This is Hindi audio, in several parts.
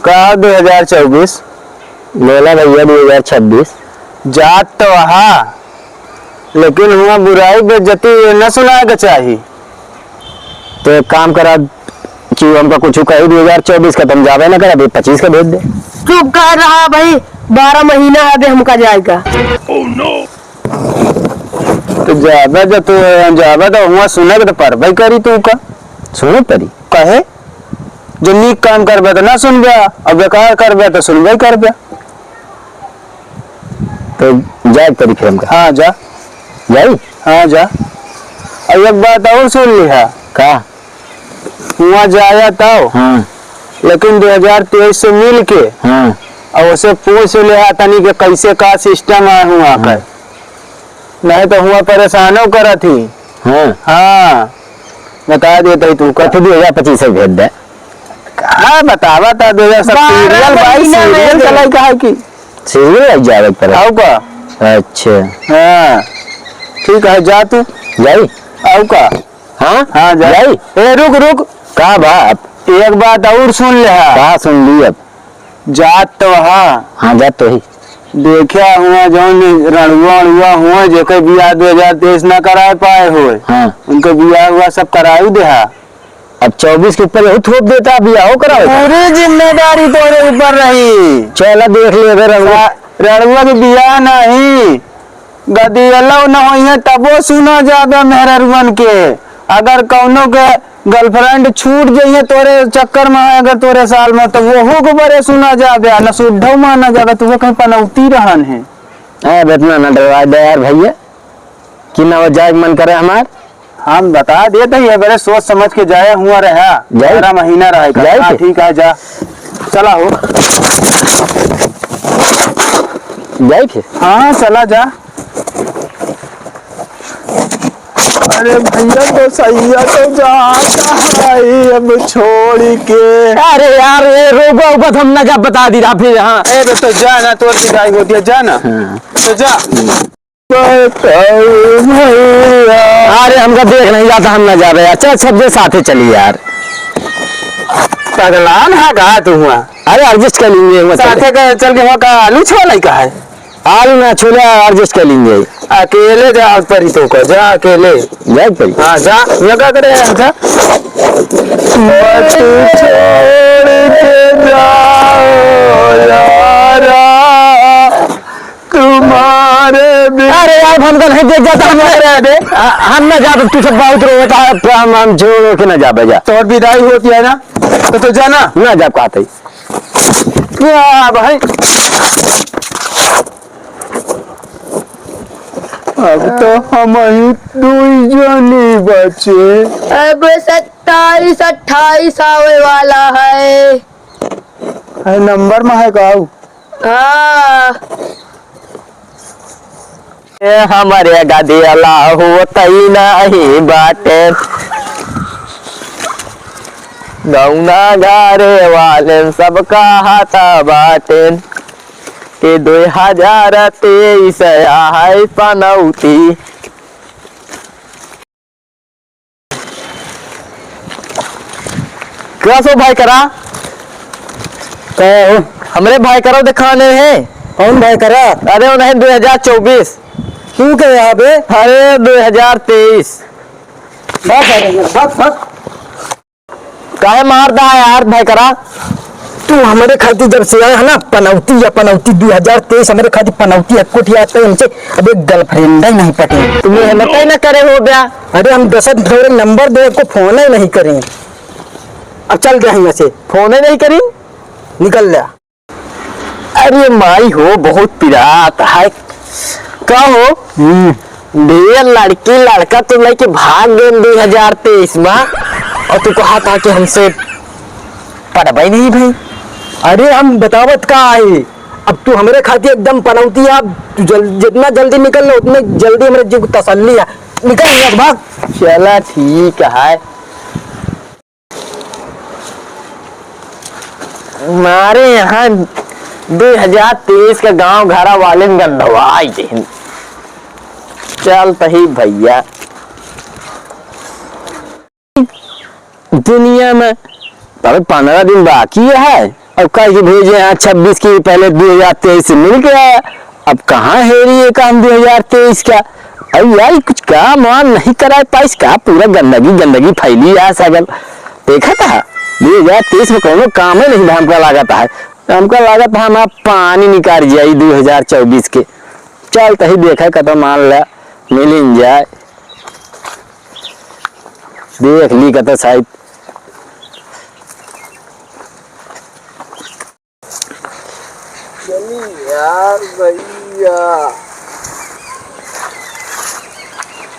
का 2024 बोला भैया 2026। जात तो हाँ, लेकिन हुआ बुराई बेइज्जती न सुनाएगा चाहिए। तो एक काम करा कि हमको कुछ कही 2024 का तुम जावे ना कर, अभी 25 का भेज दे। चुप कर रहा भाई, 12 महीना आगे हमका जाएगा। तो जावे जो तू जावे तो हुआ सुने तो पर भाई करी तू का सुनो परी कहे जो नीक काम करबे तो ना सुनबे, और बेकार करबे तो सुनबे करबे। तो जाए परी फिर हमका। हाँ जा जाई। हाँ जा। और एक बात और सुन ली है का हुआ जाया तो हाँ लेकिन 2023 से मिल के हाँ और उसे पूछ लिया तनी के कैसे का सिस्टम है हुआ कर, नहीं तो हुआ परेशानों करा थी। हाँ हाँ बता देते तू का 2025 से भेज दे। हाँ बतावा था 2000 सीरियल भाई सीरियल चलाई का है कि सीरियल जावे पर आओ का। अच्छा हाँ ठीक है जा तू जाई। आओ का। हाँ हाँ जा। जाई। ए रुक रुक का बात एक बात और सुन ले। का सुन ली अब। जात तो हाँ हाँ जा तो ही देखा हुआ जौन रणुआ हुआ जेके बियाह 2023 न करा पाए हुए हाँ उनके बियाह हुआ सब कराई दे। अब 24 के ऊपर यही थोप देता, अभी आओ कराओ। पूरी जिम्मेदारी तोरे ऊपर रही। चला देख ले अगर रणुआ के बियाह नहीं गदी अल्लाह न हो तबो सुना जाबे मेहररुअन के। अगर कौनो के गर्लफ्रेंड छूट जाइए तोरे चक्कर में अगर तोरे साल में तो वो को बड़े सुना जाबे न सुद्धो माना जाबे, तो वो कहीं पनौती रहन है। इतना न डरवा दे यार भैया कि ना वो जाए मन करे हमार। हम बता देते ही बड़े सोच समझ के जाए हुआ रहा 11 महीना रहेगा। हाँ ठीक है जा चला हो जाए फिर। हाँ चला जा। अरे भैया तो सही है तो जाता है अब छोड़ के। अरे यार ये रोको बस हम ना जा बता दी रहा फिर। हाँ अरे तो जा ना तोर विदाई होती है जा ना। हाँ। तो जा। अरे हमका देख नहीं जाता, हम ना जा रहे। अच्छा सबसे साथे चली यार। पगलान है कहा तू हुआ। अरे एडजस्ट कर लेंगे साथे का चल के वहाँ का आलू छोला का है। आलू ना छोले एडजस्ट कर लेंगे। अकेले जा परी तो को जा अकेले जाए परी। हाँ जा ये क्या करे जा। मत छोड़ के जाओ यारा तुम्हारे। अरे यार हमको नहीं देख जाता, हम ना जा तू सब बहुत रोता है, हम छोड़ के ना जा बजा। तो और विदाई होती है ना तो जाना ना जा पाते भाई। अब तो हम ही दो जनी बचे। अब 27 28 आवे वाला है। नंबर में है का हाँ हमारे गदियाला हो तई नहीं बाटे, गौना गारे वाले सबका हाथा बाटे के 2023 है पनौती। क्या सो भाई करा तो हमरे भाई करो दिखाने हैं। कौन भाई करा। अरे वो नहीं 2024 तू क्या यहाँ पे। अरे 2023 काहे मारदा है यार भाई करा। तू हमारे खाती जब से आया है ना पनौती या पनौती 2023 हमारे खाती पनौती है कोठी आज तक हमसे अब एक गर्लफ्रेंड ही नहीं पटे। तुम्हें हिम्मत ही ना करे हो गया। अरे हम 10 थोड़े नंबर दे को फोन ही नहीं करें। अब चल गया यहाँ से, फोन ही नहीं करी निकल गया। अरे माई हो बहुत पिरात है क्या हो। ढेर लड़की लड़का तो लेके भाग गए 2023 में और तू कहा था कि हमसे पढ़ा ही नहीं भाई। अरे हम बतावत का आए, अब तू हमारे खाती एकदम पनौती है। अब तू जितना जल्दी निकल लो उतने जल्दी हमारे जीव को तसल्ली है। निकल भाग। चला ठीक है। हमारे यहाँ 2023 का गांव घरा वाले गंधवाई दें। चल तही भैया दुनिया में तब 15 दिन बाकी है। अब कह के भेजे यहाँ 26 की, पहले 2023 मिल गया। अब कहाँ है ये काम 2023 का? अब यार कुछ काम वाम नहीं करा पाइस का, पूरा गंदगी गंदगी फैली है सगल। देखा था 2023 में कोनो काम ही नहीं हमका लागत है। हमका लागत है हम पानी निकाल जाए 2024 के। चल तही देखा कदम मान ला मिल जाए, देख ली कत शायद। यार भैया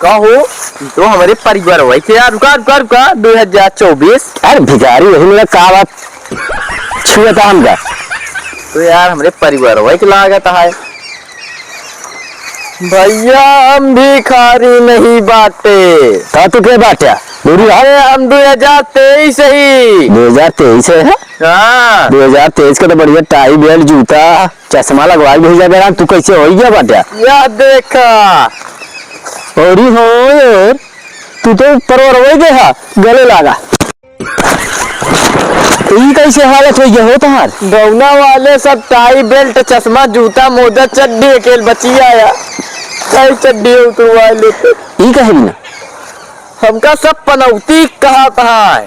कहो तो हमारे परिवार हुआ कि यार रुका रुका रुका 2024। अरे भिखारी वही मेरा का बात छुआ था हमका। तो यार हमारे परिवार हुआ कि लागत है भैया, हम भिखारी नहीं बाटे। था तो क्या बात है पूरी? अरे हम 2023 ही 2023 है? हाँ 2023 का तो बढ़िया टाई बेल्ट जूता चश्मा लगवा के भेजा गया। तू कैसे हो गया बाटा? या देखा और हो यार, तू तो परवर गए हा गले लागा। ये कैसे हालत हो गया हो तुम्हार? गौना वाले सब टाई बेल्ट चश्मा जूता मोजा चड्डी अकेल बची आया। कई चड्डी उतरवा लेते। ये कहे ना हमका सब पनौती कहा है।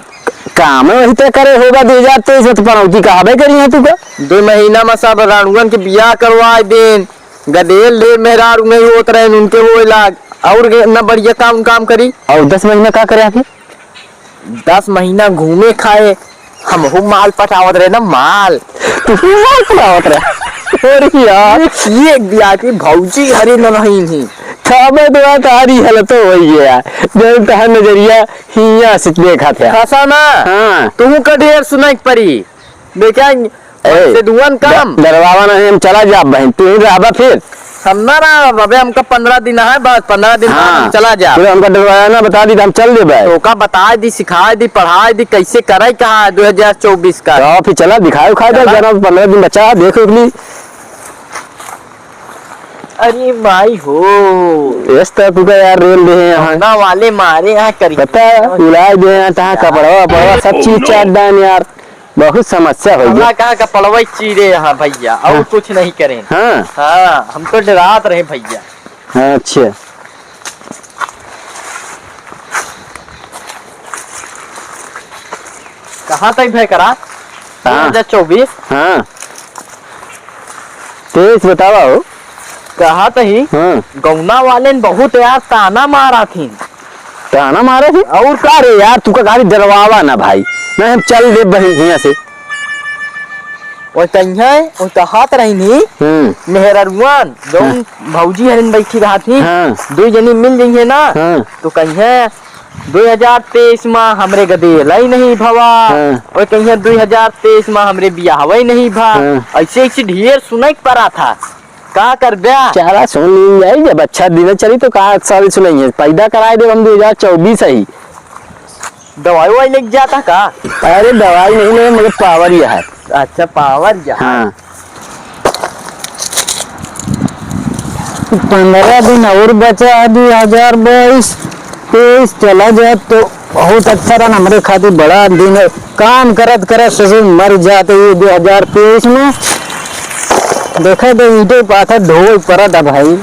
काम वही तय करे होगा 2023 में, तो पनौती कहावे करी है तू का? 2 महीना में सब रानुगन के बियाह करवाए देन, गदेल ले मेहरारू नहीं होत रहे उनके वो लाग और न बढ़िया काम करी। और 10 महीना का करे आके? 10 महीना घूमे खाए हम माल पटावत रहे ना माल। तू माल पटावत रहे? और यार ये बियाह की भौजी हरी नहीं थी खाबे दुआ तारी हालत हो गई है यार। जब तह नजरिया हिया से देखा था खासा ना। हाँ तू का ढेर सुनाई पड़ी देखा से दुआन काम दरवावा नहीं। हम चला जा बहन, तू रहबा फिर हम ना रहा बाबे। हमका 15 दिन है बस, 15 दिन बाद हम चला जा। फिर हमका डरवाया ना बता दी, हम चल दे भाई। तो का बता दी, सिखा दी, पढ़ा दी कैसे करे कहा 2024 का। तो फिर चला दिखाओ खा दे जरा 15 दिन बचा देख ली। अरे भाई हो इस तरह तू का यार रेल दे यहाँ ना वाले मारे यहाँ करी पता है उलाय दे यहाँ तहाँ कपड़वा पड़वा सब चीज चाट दान यार। बहुत समस्या हो गई। कहाँ का पड़वा चीरे यहाँ भैया और कुछ नहीं करें। हाँ हाँ हम तो डरात रहे भैया। अच्छा कहाँ तक भय करा 2024? हाँ 23 बतावा हो। कहा तही हाँ गौना वाले ने बहुत यार ताना मारा थी। ताना मारे थे और का रे यार? तू का गाड़ी डरवावा ना भाई, नहीं हम चल दे बहन यहाँ से। और तहात रही नी मेहररुआन जौन भौजी हरिन बैठी रहा थी। हाँ 2 जनी मिल जाइए ना। हाँ तो कहीं 2023 में हमरे गदेल ही नहीं भवा। हाँ। और कहीं 2023 में हमरे बियाह नहीं भा। हाँ। ऐसे ऐसे ढेर सुनाई पड़ा था। का कर ब्या चारा सुन ली जाए, जब अच्छा दिन चली तो कहा साल सुनेंगे। पैदा कराए दे हम 2024 ही। दवाई वाई लेके जाता का? अरे दवाई नहीं ले मगर पावर यह है। अच्छा पावर जा। हाँ 15 दिन और बचा 2022 चला जाए तो बहुत अच्छा रहा हमारे खातिर। बड़ा दिन है, काम करत करत ससुर मर जाते ये 2023 में। देखा तो ईटे पाथा ढोल परत है भाई।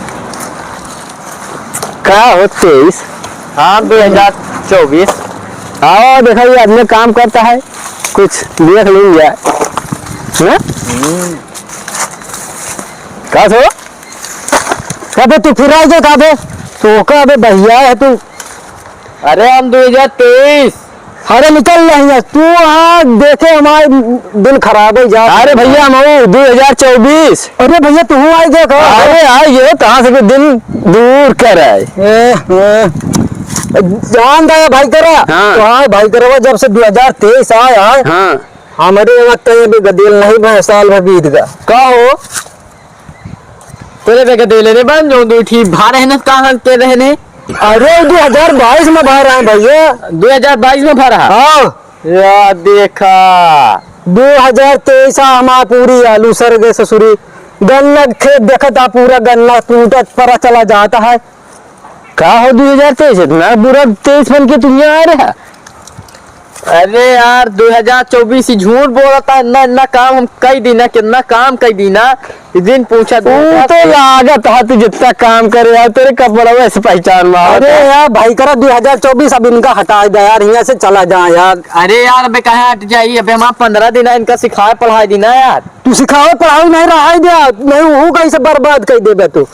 का हो 23? हाँ 2024। आओ देखा ये आदमी काम करता है, कुछ देख लीजिए जाए। का तो कबे तू फिर आ जा कबे तो कबे भैया है तू। अरे हम 2023। अरे निकल रही तू हाँ देखे हमारे दिल खराब हो जा। अरे भैया हम 2024। अरे भैया तू आई देखो। अरे आइए कहाँ से दिल दूर कर जान दे भाई करा। हाँ। तो हाँ भाई करा जब से 2023 आया। हाँ हमारे वक्त भी गदेल नहीं भाई साल भर बीत गया। का हो तेरे पे गदेले रे बन जो दो ठीक भा रहे ना कहाँ के रहने। अरे 2022 में भर रहा है भैया। 2022 में भरा। हाँ या देखा 2023 हमारा पूरी आलू सर गए ससुरी। गन्ना खेत देखा था पूरा गन्ना टूटा परा चला जाता है। का हो 2023 इतना बुरा 23 बन के तुम आ रहा। अरे यार 2024 ही झूठ बोल रहा था। इतना इतना काम हम कई दिन कितना काम कई दिन इस दिन पूछा तू तो लागत है तू जितना काम करे यार तेरे कपड़ा वैसे पहचान में आवत अरे है। यार भाई करा 2024 अब इनका हटा दे यार, यहाँ से चला जा यार। अरे यार अबे कहाँ हट जाइए, अबे हम 15 दिन इनका सिखाए पढ़ाई देना यार। तू सिखाओ पढ़ाई नहीं रहा है दिया नहीं, वो कैसे बर्बाद कर देबे तू।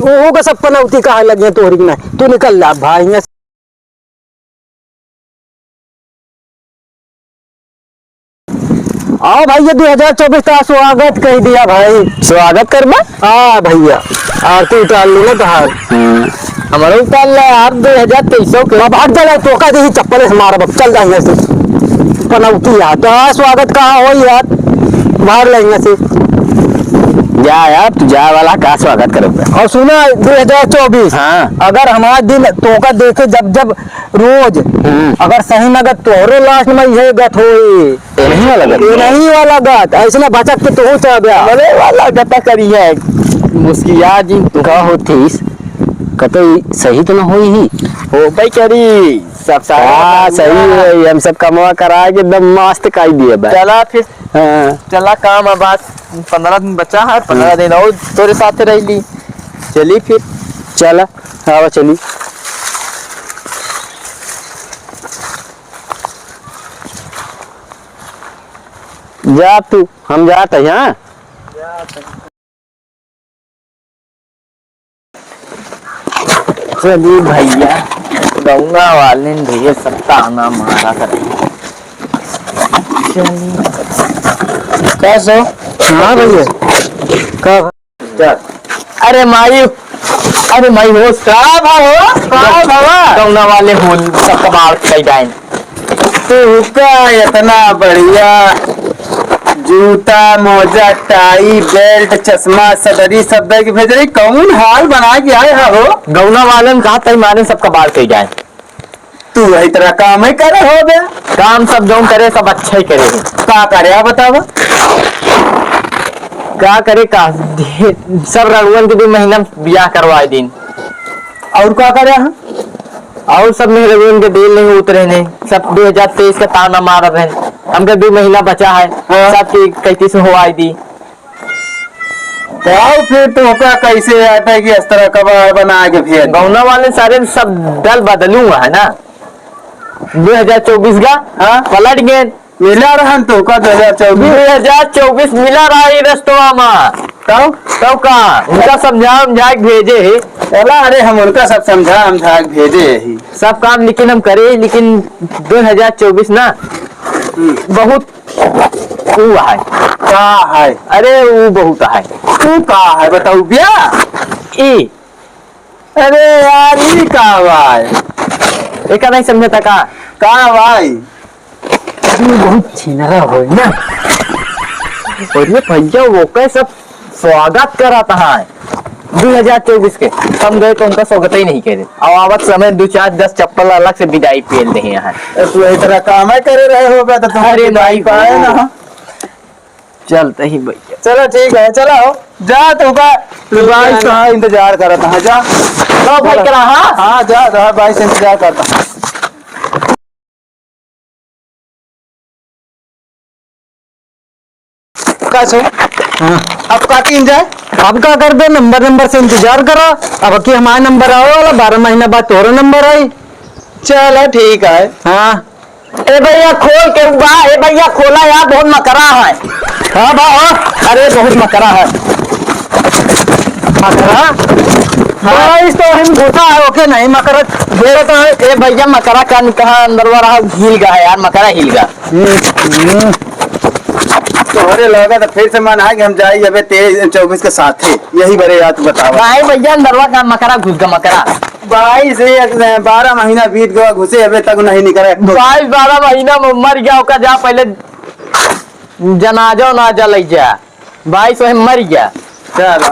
वो का सब पनौती कहा लगे तोरी की नहीं, तू निकल जा भाई यहाँ से। आओ भैया 2024 का स्वागत कह दिया भाई। स्वागत कर बा। हाँ भैया आरती उतार लो ना कहा हमारा उतार ला यार 2023 के। अब हट जा तो का दे चप्पल से मारा बक चल जाएंगे से पनौती यार। तो हाँ स्वागत कहाँ हो यार, मार लेंगे से। जा यार तू जा वाला का स्वागत करोगे। और सुना 2024 हाँ। अगर हमारा दिन तो का देखे जब जब रोज अगर सही नगद तोहरो लास्ट में ये गत होई। ये नहीं वाला ये नहीं वाला गत ऐसे ना बचत के तो हो चाह गया। अरे वाला गता करी है मुस्किया जी तू का होतीस कतई सही तो ना होई ही हो भाई करी सब हाँ सही है। हम सब कमवा करा के एकदम मस्त काई दिए बा। चला फिर हाँ। चला काम अब आज 15 दिन बचा है, 15 दिन और तोरे साथ रह ली। चली फिर चला आवा चली। जा तू हम जाते हैं। हाँ चली भैया गंगा वाले ने भैया सब ताना मारा कर। कैसे हाँ भैया का अरे माई हो गंगा वाले हो सब कबाड़ कई डाइन। तू का इतना बढ़िया जूता मोजा टाई बेल्ट चश्मा सदरी सब दे के भेज रही कौन हाल बना के आए हो। गौना वाले ने कहा तई मारे सब कबाड़ कई जाए। तू वही तरह काम ही करे हो बे। काम सब जो करे सब अच्छा ही करे। का करे आप बतावा। क्या करे का सब रघुवन के 2 महीना ब्याह करवाए दिन और क्या करे हम और सब में रघुवन के दिल नहीं उतरे ने सब 2023 का ताना मार रहे हैं। हमके 2 महीना बचा है सब की कैसे से हो आई दी। तो आओ फिर तो का कैसे आता है कि इस तरह कबाड़ बना के फिर गौना वाले सारे सब दल बदलूंगा है ना 2024 का। हाँ? पलट गए मिला रहन तो का 2024 मिला रहा है रस्तवा में। तब का उनका समझा भेजे चला। अरे हम उनका सब समझा भेजे ही सब काम लेकिन हम करे लेकिन 2024 ना बहुत हुआ है। का है। अरे वो बहुत है। तू का है बताऊ बिया। ई अरे यार ये का भाई एक नहीं समझता का भाई बहुत छीनरा हो ना। और ये भैया वो का सब स्वागत कराता है 2024 के। हम गए तो उनका स्वागत ही नहीं करे और आवत समय 2-4-10 चप्पल अलग से विदाई पेल रहे हैं। तू इस तरह काम ही करे रहे हो बे तो तुम्हारे भाई पाए ना। चलते ही भैया। चलो ठीक है चलो जा तू का भाई कहाँ इंतजार करता है जा। तो भाई करा हाँ हाँ जा भाई से इंतजार करता हूँ। कैसे अब काटी जाए। अब क्या कर दे नंबर से इंतजार करो। अब कि हमारा नंबर आओ वाला 12 महीना बाद तोरा नंबर आई। चलो ठीक है। हाँ ए भैया खोल के बा। ए भैया खोला यार बहुत मकरा है। हाँ भाई अरे बहुत मकरा है। मकरा हाँ इस तो हम घुसा है ओके नहीं मकरा बोले तो ए भैया मकरा का कहा अंदर रहा हिल गया यार। मकरा हिल गया तोहरे लगा तो फिर से मन है कि हम जाए अबे 23-24 के साथ ही यही बड़े याद बतावा। भाई भैया अंदरवा का मकरा घुस गया। मकरा 12 महीना बीत गया घुसे अबे तक नहीं निकले। 12 महीना में मर गया ओका जा पहले जनाजा ना जल जा 22 मर गया। चलो